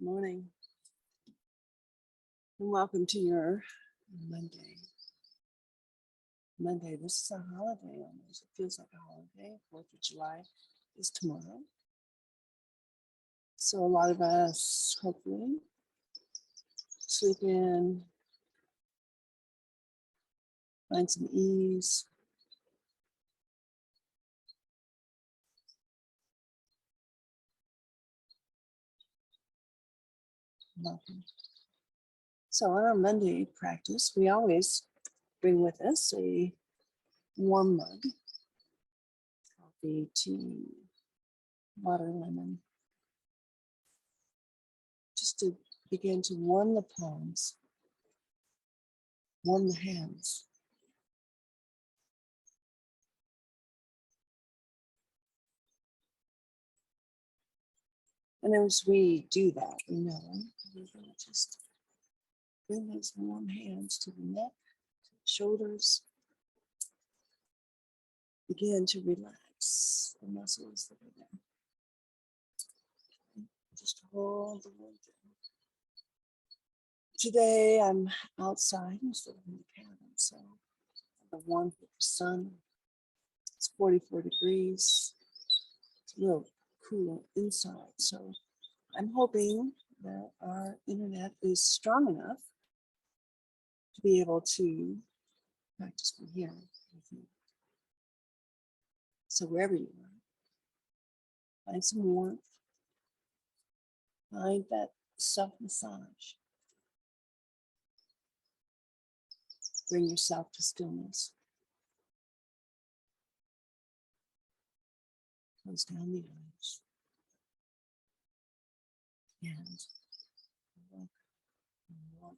Morning, and welcome to your Monday. This is a holiday almost. It feels like a holiday. 4th of July is tomorrow. So a lot of us, hopefully, sleep in, find some ease. Welcome. So on our Monday practice, we always bring with us a warm mug, coffee, tea, water, lemon, just to begin to warm the palms, warm the hands. And as we do that, we know we're going to just bring those warm hands to the neck, to the shoulders. Begin to relax the muscles that are there. Just hold the warmth in. Today I'm outside instead of in the cabin, so the warmth of the sun. It's 44 degrees. It's a little cooler inside, so I'm hoping that our internet is strong enough to be able to practice from here with you. So wherever you are, find some warmth, find that self-massage. Bring yourself to stillness. Close down the eyes. And look and walk.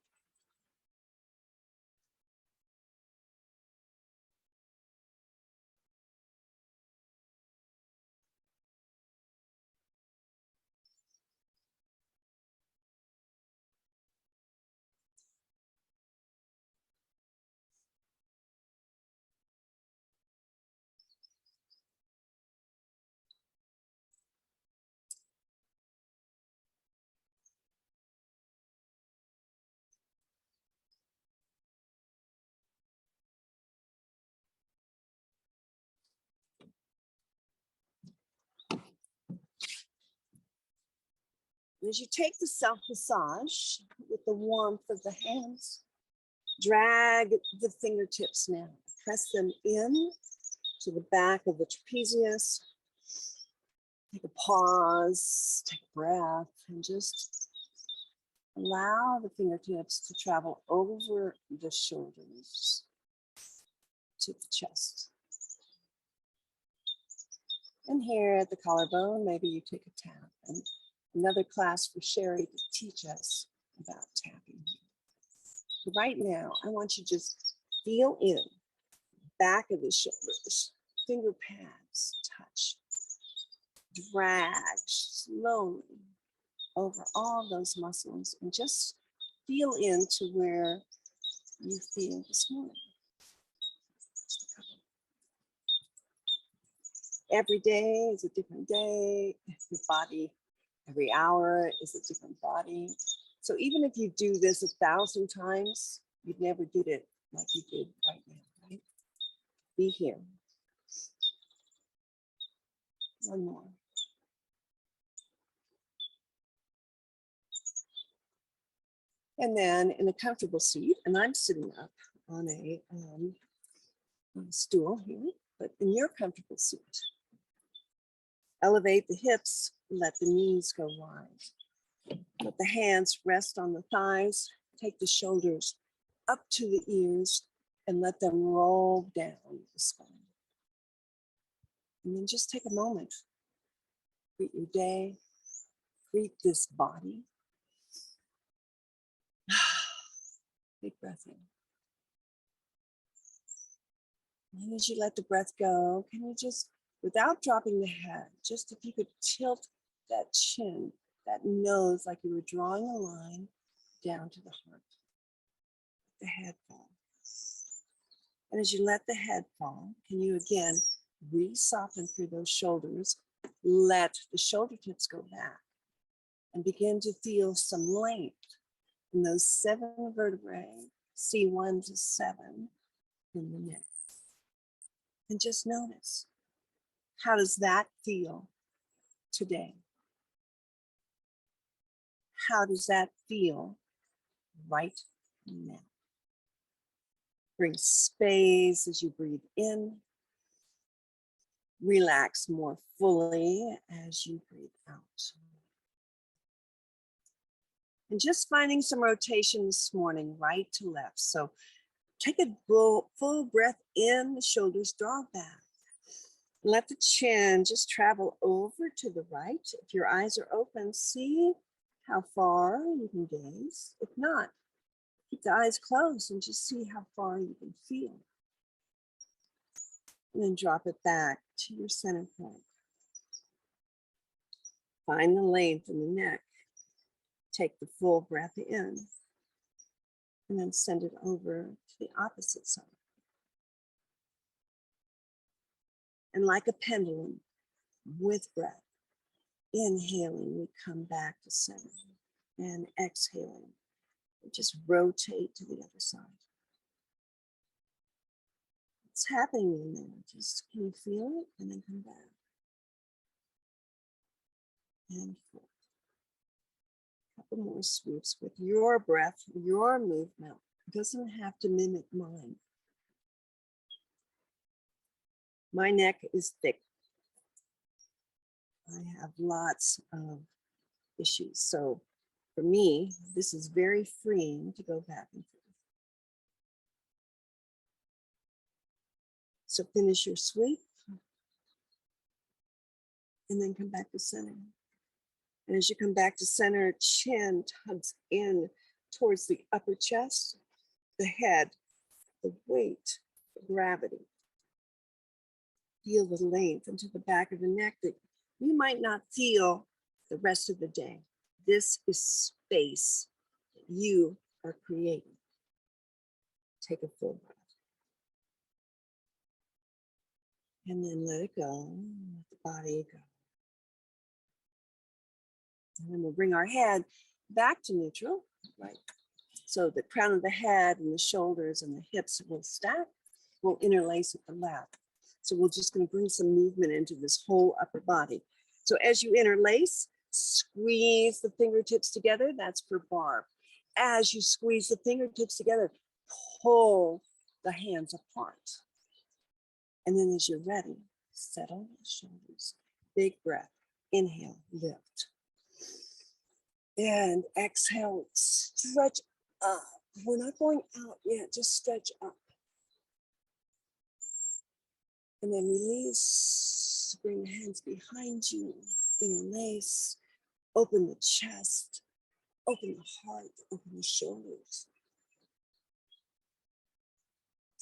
As you take the self-massage with the warmth of the hands, drag the fingertips now. Press them in to the back of the trapezius. Take a pause, take a breath, and just allow the fingertips to travel over the shoulders to the chest. And here at the collarbone, maybe you take a tap. And another class for Sherry to teach us about tapping. So right now, I want you to just feel in, back of the shoulders, finger pads touch, drag slowly over all those muscles and just feel into where you feel this morning. Every day is a different day. Your body, every hour is a different body. So even if you do this 1,000 times, you never did it like you did right now, right? Be here. One more. And then in a comfortable seat, and I'm sitting up on a stool here, but in your comfortable seat, elevate the hips, let the knees go wide. Let the hands rest on the thighs, take the shoulders up to the ears and let them roll down the spine. And then just take a moment, greet your day, greet this body. Big breath in. And as you let the breath go, can you just, without dropping the head, just if you could tilt that chin, that nose, like you were drawing a line down to the heart. Let the head fall. And as you let the head fall, can you again re-soften through those shoulders, let the shoulder tips go back, and begin to feel some length in those 7 vertebrae, C1 to 7 in the neck. And just notice, how does that feel today? How does that feel right now? Bring space as you breathe in. Relax more fully as you breathe out. And just finding some rotation this morning, right to left. So take a full breath in, the shoulders draw back. Let the chin just travel over to the right. If your eyes are open, see how far you can gaze. If not, keep the eyes closed and just see how far you can feel. And then drop it back to your center point. Find the length in the neck. Take the full breath in. And then send it over to the opposite side. And like a pendulum, with breath, inhaling, we come back to center. And exhaling, we just rotate to the other side. What's happening in there? Just can you feel it? And then come back. And forth. A couple more sweeps with your breath, your movement. It doesn't have to mimic mine. My neck is thick. I have lots of issues. So for me, this is very freeing to go back and forth. So finish your sweep. And then come back to center. And as you come back to center, chin tugs in towards the upper chest, the head, the weight, the gravity. Feel the length into the back of the neck that you might not feel the rest of the day. This is space that you are creating. Take a full breath. And then let it go, let the body go. And then we'll bring our head back to neutral, right? So the crown of the head and the shoulders and the hips will stack, will interlace at the lap. So we're just going to bring some movement into this whole upper body. So as you interlace, squeeze the fingertips together. That's for Barb. As you squeeze the fingertips together, pull the hands apart. And then as you're ready, settle the shoulders. Big breath. Inhale, lift. And exhale, stretch up. We're not going out yet, just stretch up. And then release, bring the hands behind you, interlace, open the chest, open the heart, open the shoulders.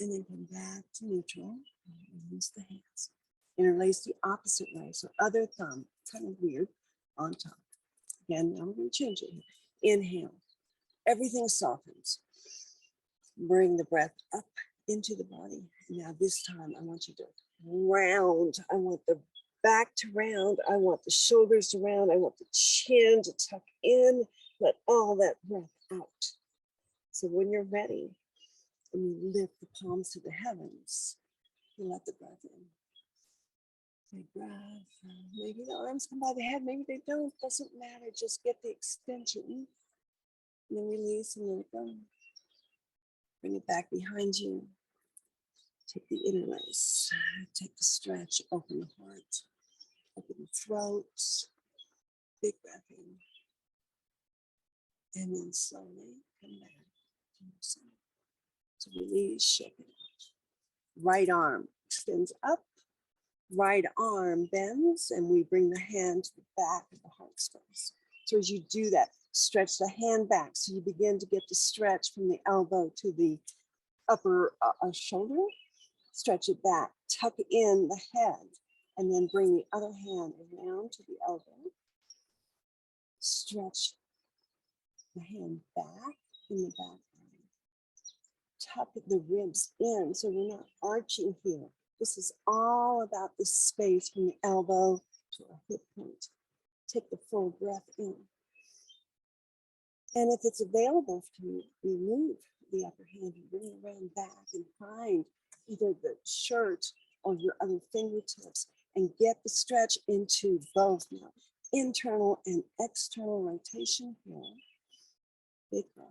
And then come back to neutral, release the hands. Interlace the opposite way, so other thumb, kind of weird, on top. Again, now we're going to change it here. Inhale, everything softens. Bring the breath up into the body. Now this time I want you to round. I want the back to round. I want the shoulders to round. I want the chin to tuck in. Let all that breath out. So when you're ready and you lift the palms to the heavens, you let the breath in. Big breath. Maybe the arms come by the head, maybe they don't. Doesn't matter. Just get the extension. And then release and let it go. Bring it back behind you. Take the interlace. Take the stretch. Open the heart. Open the throat. Big breath in. And then slowly come back to your center. So release, shake it out. Right arm extends up. Right arm bends, and we bring the hand to the back of the heart space. So as you do that, stretch the hand back. So you begin to get the stretch from the elbow to the upper shoulder. Stretch it back, tuck in the head, and then bring the other hand around to the elbow. Stretch the hand back in the back. Tuck the ribs in so we're not arching here. This is all about the space from the elbow to our hip point. Take the full breath in. And if it's available to remove the upper hand, you bring it around back and find either the shirt or your other fingertips and get the stretch into both now. Internal and external rotation here. Big breath.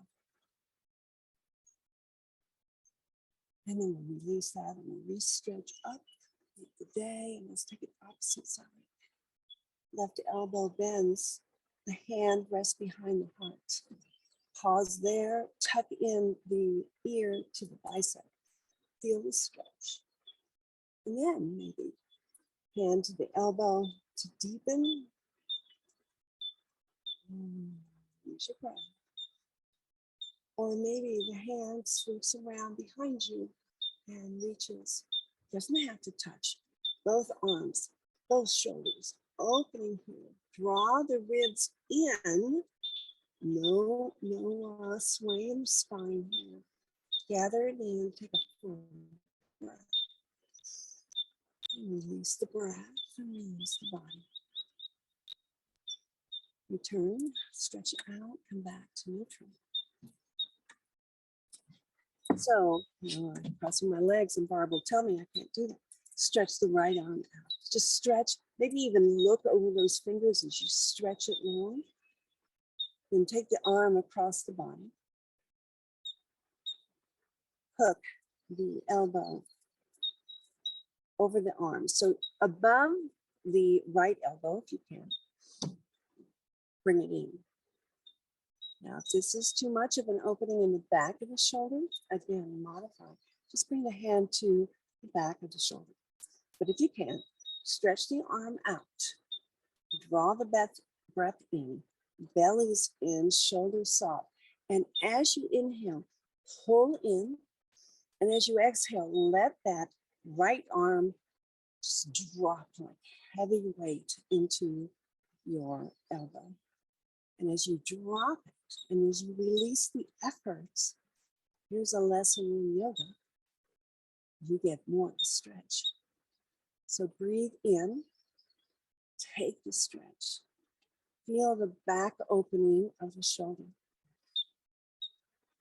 And then we'll release that and we'll re-stretch up the day. And let's take it opposite side. Left elbow bends. The hand rests behind the heart. Pause there. Tuck in the ear to the bicep. Feel the stretch. And then maybe hand to the elbow to deepen. Use your breath. Or maybe the hand swoops around behind you and reaches. Doesn't have to touch. Both arms, both shoulders, opening here. Draw the ribs in. No sway in the spine here. Gather it in, take a full breath. And release the breath and release the body. Return, stretch it out, come back to neutral. So, I'm crossing my legs and Barb will tell me I can't do that. Stretch the right arm out. Just stretch, maybe even look over those fingers as you stretch it long. Then take the arm across the body. Hook the elbow over the arm. So above the right elbow, if you can, bring it in. Now, if this is too much of an opening in the back of the shoulder, again, modify. Just bring the hand to the back of the shoulder. But if you can, stretch the arm out. Draw the breath in. Belly's in, shoulders soft. And as you inhale, pull in. And as you exhale, let that right arm just drop like heavy weight into your elbow. And as you drop it, and as you release the efforts, here's a lesson in yoga. You get more to stretch. So breathe in, take the stretch. Feel the back opening of the shoulder.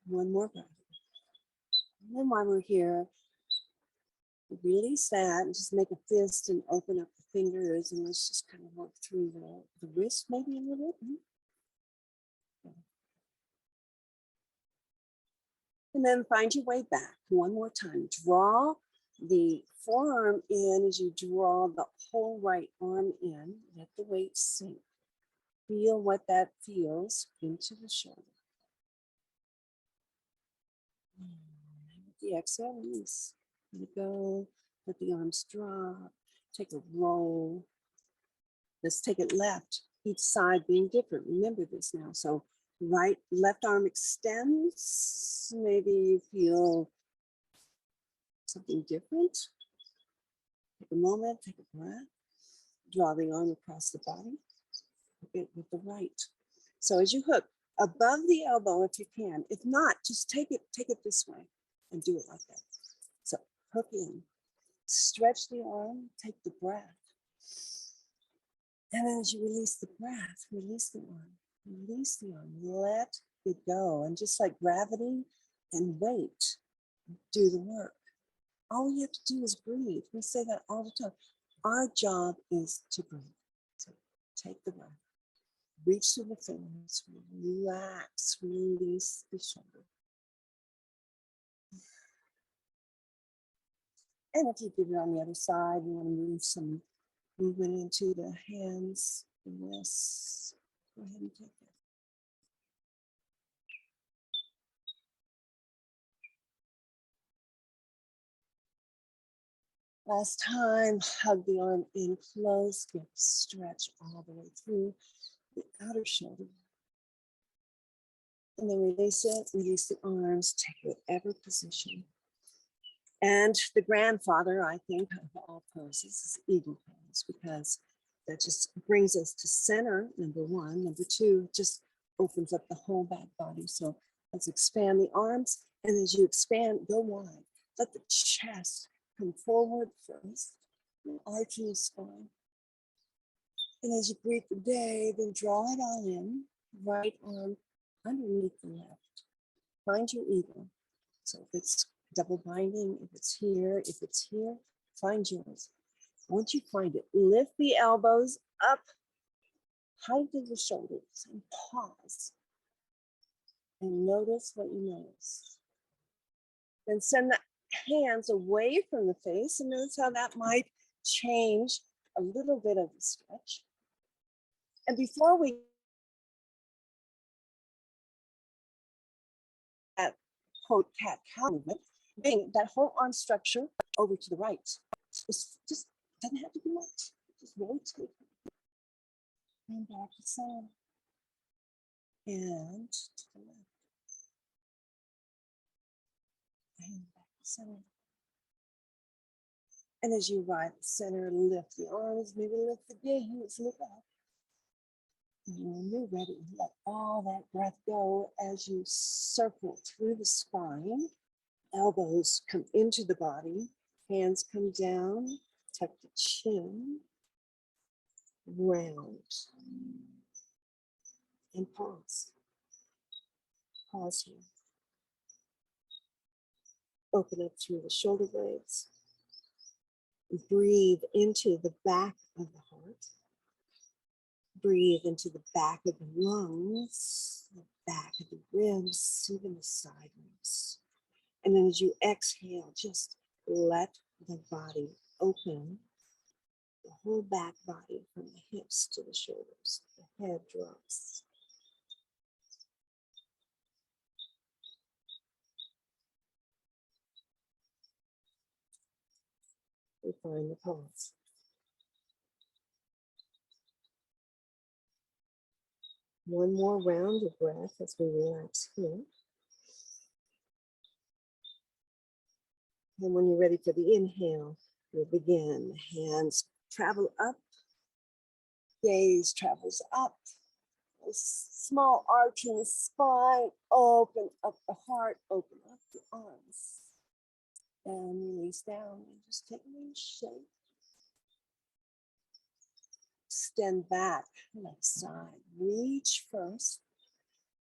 One more breath. And then while we're here, release that and just make a fist and open up the fingers and let's just kind of work through the wrist maybe a little bit. And then find your way back one more time. Draw the forearm in as you draw the whole right arm in. Let the weight sink. Feel what that feels into the shoulder. And with the exhale, release. Let it go. Let the arms drop. Take a roll. Let's take it left. Each side being different. Remember this now. So left arm extends. Maybe you feel something different. Take a moment, take a breath. Draw the arm across the body. Hook it with the right. So as you hook above the elbow, if you can. If not, just take it this way and do it like that. So hook in. Stretch the arm, take the breath. And then as you release the breath, release the arm. Release the arm, let it go. And just like gravity and weight, do the work. All we have to do is breathe. We say that all the time. Our job is to breathe. So take the breath. Reach through the fingers. Relax, release the shoulder. And if you did it on the other side, you want to move some movement into the hands, the wrists. Go ahead and take it. Last time, hug the arm in close, get stretch all the way through the outer shoulder. And then release it, release the arms, take whatever position. And the grandfather, I think, of all poses is eagle pose, because that just brings us to center, number one. Number two, just opens up the whole back body. So let's expand the arms. And as you expand, go wide. Let the chest come forward first, arching the spine. And as you greet the day, then draw it all in. Right arm underneath the left. Find your eagle. So if it's double binding, if it's here, find yours. Once you find it, lift the elbows up, height of the shoulders, and pause. And notice what you notice. Then send the hands away from the face, and notice how that might change a little bit of the stretch. And before we that quote cat-cow movement, bring that whole arm structure over to the right. It's just doesn't have to be much. Just rotate and back to center and to the left and back to center. And as you arrive at center, lift the arms, maybe lift the gaze, look up. And when you're ready, let all that breath go as you circle through the spine. Elbows come into the body, hands come down, tuck the chin, round, and pause. Pause here. Open up through the shoulder blades. Breathe into the back of the heart. Breathe into the back of the lungs, the back of the ribs, even the side ribs. And then as you exhale, just let the body open, the whole back body from the hips to the shoulders. The head drops. We find the pause. One more round of breath as we relax here. And when you're ready for the inhale, we'll begin. Hands travel up, gaze travels up. A small arch in the spine, open up the heart, open up the arms. And release down and just take a little shape. Extend back, left side, reach first.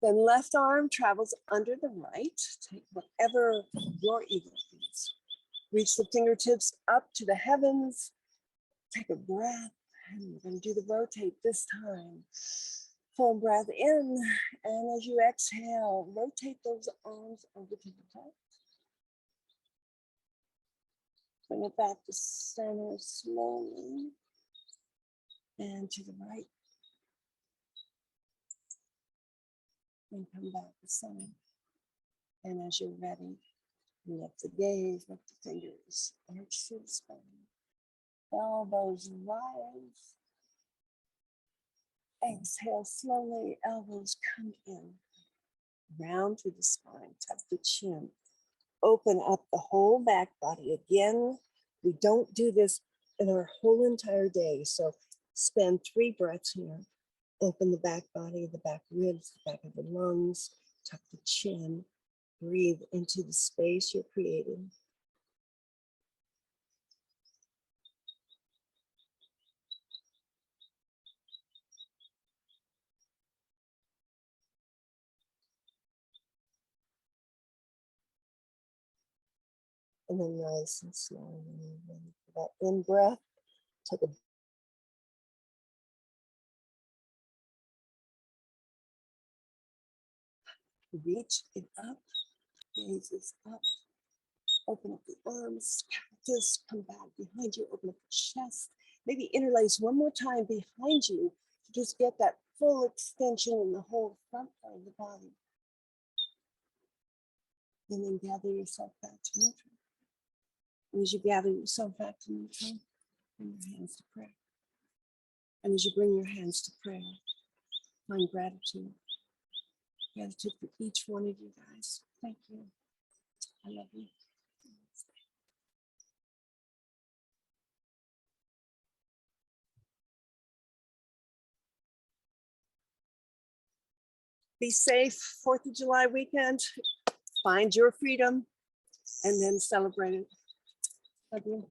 Then left arm travels under the right. Take whatever your ego is. Reach the fingertips up to the heavens. Take a breath, and we're going to do the rotate this time. Full breath in, and as you exhale, rotate those arms over to the right. Bring it back to center slowly, and to the right. And come back to center. And as you're ready, lift the gaze, lift the fingers, arch through the spine. Elbows rise. Exhale slowly, elbows come in. Round through the spine, tuck the chin. Open up the whole back body. Again, we don't do this in our whole entire day. So spend 3 breaths here. Open the back body, the back ribs, the back of the lungs, tuck the chin. Breathe into the space you're creating. And then nice and slow. And for that in breath, take a reach it up, gazes up, open up the arms, just come back behind you, open up the chest, maybe interlace one more time behind you to just get that full extension in the whole front part of the body. And then gather yourself back to neutral. And as you gather yourself back to neutral, bring your hands to prayer. And as you bring your hands to prayer, find gratitude. Gratitude for each one of you guys. Thank you. I love you. Be safe, 4th of July weekend. Find your freedom and then celebrate it. Love you.